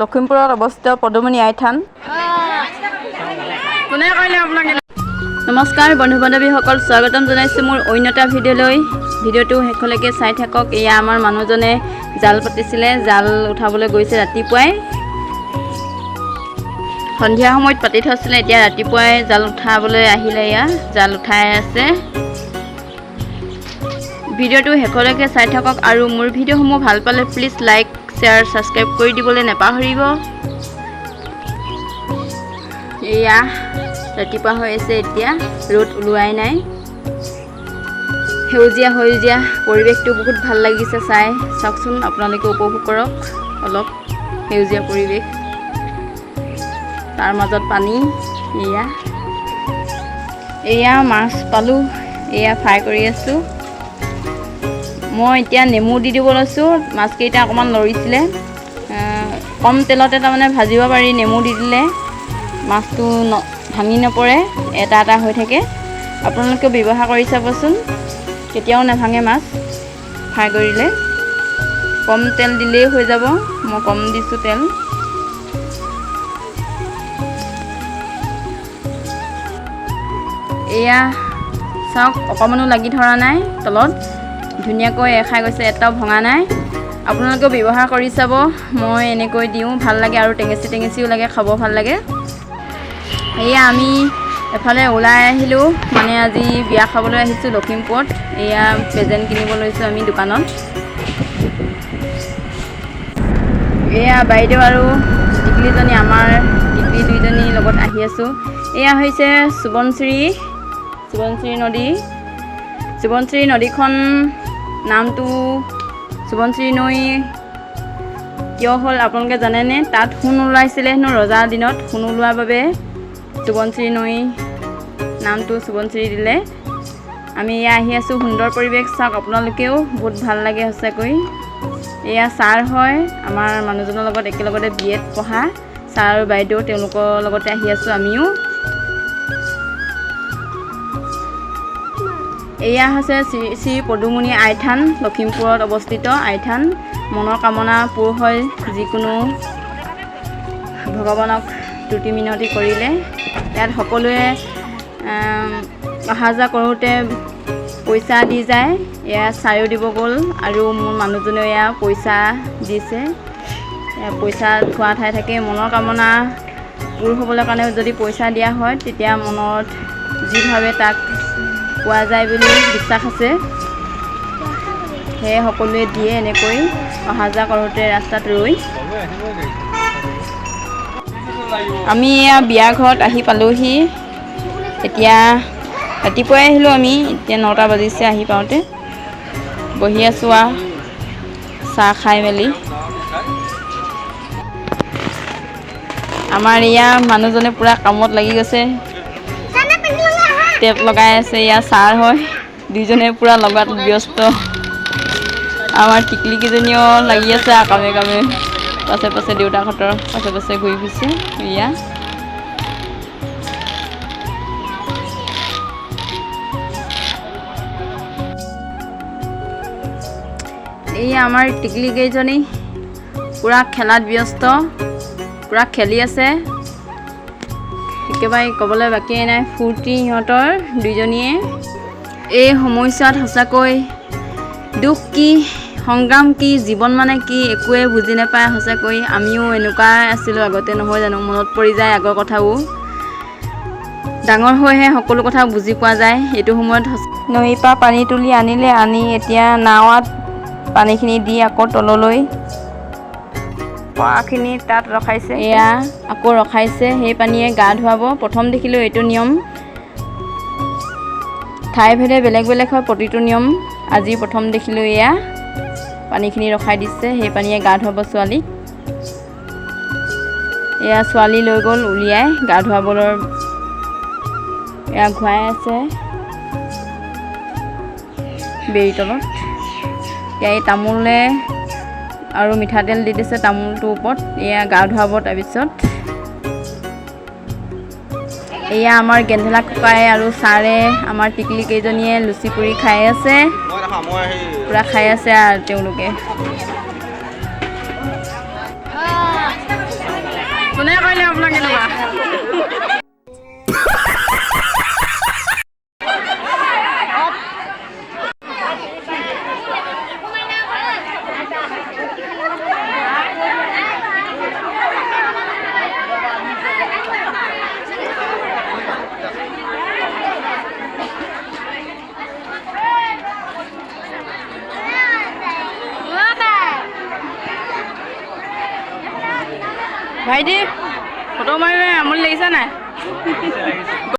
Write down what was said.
লখিমপুৰত অৱস্থিত পদুমণি আইথান। নমস্কাৰ বন্ধু বান্ধৱীসকল, স্বাগতম জনাইছোঁ মোৰ অন্য এটা ভিডিঅ'লৈ। ভিডিঅ'টো শেষলৈকে চাই থাকক। এয়া আমাৰ মানুহজনে জাল পাতিছিলে, জাল উঠাবলৈ গৈছে ৰাতিপুৱাই। সন্ধিয়া সময়ত পাতি থৈছিলে, এতিয়া ৰাতিপুৱাই জাল উঠাবলৈ আহিলে। এয়া জাল উঠাই আছে। ভিডিঅ'টো শেষলৈকে চাই থাকক আৰু মোৰ ভিডিঅ'সমূহ ভাল পালে প্লিজ লাইক শ্বেয়াৰ ছাবস্ক্ৰাইব কৰি দিবলৈ নাপাহৰিব। এয়া ৰাতিপুৱা হৈ আছে, এতিয়া ৰ'দ ওলোৱাই নাই। সেউজীয়া সেউজীয়া পৰিৱেশটো বহুত ভাল লাগিছে চাই। চাওকচোন, আপোনালোকে উপভোগ কৰক অলপ সেউজীয়া পৰিৱেশ, তাৰ মাজত পানী। এয়া মাছ পালোঁ, এয়া ফ্ৰাই কৰি আছোঁ। মই এতিয়া নেমু দি দিব লৈছোঁ। মাছকেইটা অকণমান লৰিছিলে, কম তেলতে তাৰমানে ভাজিব পাৰি। নেমু দি দিলে মাছটো ভাঙি নপৰে, এটা এটা হৈ থাকে। আপোনালোকেও ব্যৱহাৰ কৰি চাবচোন, কেতিয়াও নাভাঙে মাছ ফ্ৰাই কৰিলে। কম তেল দিলেই হৈ যাব, মই কম দিছোঁ তেল। এয়া চাওক, অকণমানো লাগি ধৰা নাই তলত, ধুনীয়াকৈ খাই গৈছে, এটাও ভঙা নাই। আপোনালোকেও ব্যৱহাৰ কৰি চাব। মই এনেকৈ দিওঁ, ভাল লাগে আৰু টেঙেচি টেঙেচিও লাগে, খাব ভাল লাগে। এয়া আমি এফালে ওলাই আহিলোঁ, মানে আজি বিয়া খাবলৈ আহিছোঁ লখিমপুৰত। এয়া প্ৰেজেণ্ট কিনিব লৈছোঁ আমি দোকানত। এয়া বাইদেউ আৰু টিকলিজনী, আমাৰ টিকলি দুইজনীৰ লগত আহি আছোঁ। এয়া হৈছে সোৱণশিৰি নদী। সোৱণশিৰি নদীখন নামটো সোৱণশিৰি নৈ কিয় হ'ল আপোনালোকে জানেনে? তাত সোণ ওলাইছিলে হেনো ৰজাৰ দিনত। সোণ ওলোৱাৰ বাবে সোৱণশিৰি নৈ নামটো সোৱণশিৰি দিলে। আমি এয়া আহি আছোঁ, সুন্দৰ পৰিৱেশ চাওক, আপোনালোকেও বহুত ভাল লাগে সঁচাকৈ। এয়া ছাৰ হয় আমাৰ মানুহজনৰ লগত একেলগতে BA পঢ়া ছাৰ আৰু বাইদেউ, তেওঁলোকৰ লগতে আহি আছোঁ আমিও। এয়া হৈছে শ্ৰী পদুমণি আইথান, লখিমপুৰত অৱস্থিত আইথান। মনৰ কামনা পূৰ হয়, যিকোনো ভগৱানক তুতি মিনতি কৰিলে। ইয়াত সকলোৱে অহা যোৱা কৰোঁতে পইচা দি যায়। এয়া ছাৰেও দিব গ'ল আৰু মোৰ মানুহজনেও এয়া পইচা দিছে। পইচা থোৱা ঠাই থাকে, মনৰ কামনা পূৰ হ'বলৈ কাৰণে যদি পইচা দিয়া হয়, তেতিয়া মনত যি ভাবে তাক পোৱা যায় বুলি বিশ্বাস আছে। সেয়ে সকলোৱে দিয়ে এনেকৈ অহা যোৱা কৰোঁতে ৰাস্তাত ৰৈ। আমি এয়া বিয়া ঘৰত আহি পালোঁহি। এতিয়া ৰাতিপুৱাই আহিলোঁ আমি, এতিয়া 9টা বাজিছে আহি পাওঁতে। বহি আছোঁ আৰু চাহ খাই মেলি। আমাৰ এয়া মানুহজনে পূৰা কামত লাগি গৈছে, টেপ লগাই আছে। এয়া ছাৰ হয়, দুইজনে পূৰা লগাত ব্যস্ত। আমাৰ টিকলিকেইজনীও লাগি আছে আৰু কামে কামে, পাছে পাছে দেউতাকহঁতৰ পাছে পাছে ঘূৰি ফুৰিছে। এয়া এয়া আমাৰ টিকলিকেইজনী পূৰা খেলাত ব্যস্ত, পূৰা খেলি আছে। একেবাৰে ক'বলৈ বাকীয়ে নাই, ফূৰ্তি সিহঁতৰ দুইজনীয়ে। এই সময়ছোৱাত সঁচাকৈ দুখ কি, সংগ্ৰাম কি, জীৱন মানে কি, একোৱে বুজি নাপায় সঁচাকৈ। আমিও এনেকুৱাই আছিলোঁ আগতে, নহয় জানো? মনত পৰি যায় আগৰ কথাবোৰ। ডাঙৰ হৈহে সকলো কথা বুজি পোৱা যায়। এইটো সময়ত নৈৰ পৰা পানী তুলি আনিলে, আনি এতিয়া নাৱত পানীখিনি দি আকৌ তললৈ পৰাখিনি তাত ৰখাইছে। এয়া আকৌ ৰখাইছে, সেই পানীয়ে গা ধুৱাব। প্ৰথম দেখিলোঁ এইটো নিয়ম, ঠাই ভেদে বেলেগ বেলেগ হয় প্ৰতিটো নিয়ম। আজি প্ৰথম দেখিলোঁ এয়া পানীখিনি ৰখাই দিছে, সেই পানীয়ে গা ধুৱাব ছোৱালীক। এয়া ছোৱালী লৈ গ'ল উলিয়াই গা ধুৱাবলৈ, এয়া ঘূৰাই আছে বেৰি তলত। এতিয়া এই তামোলে আৰু মিঠাতেল দি দিছে তামোলটোৰ ওপৰত, এয়া গা ধুৱাব। তাৰপিছত এয়া আমাৰ গেন্ধেলা ককাই আৰু ছাৰে, আমাৰ টিকলিকেইজনীয়ে লুচি পুৰি খাই আছে, পূৰা খাই আছে আৰু তেওঁলোকে। কোনে কৰিলে আপোনাক কেনেকুৱা ভাইটি ফটো মাৰিলে আমনি লাগিছে নাই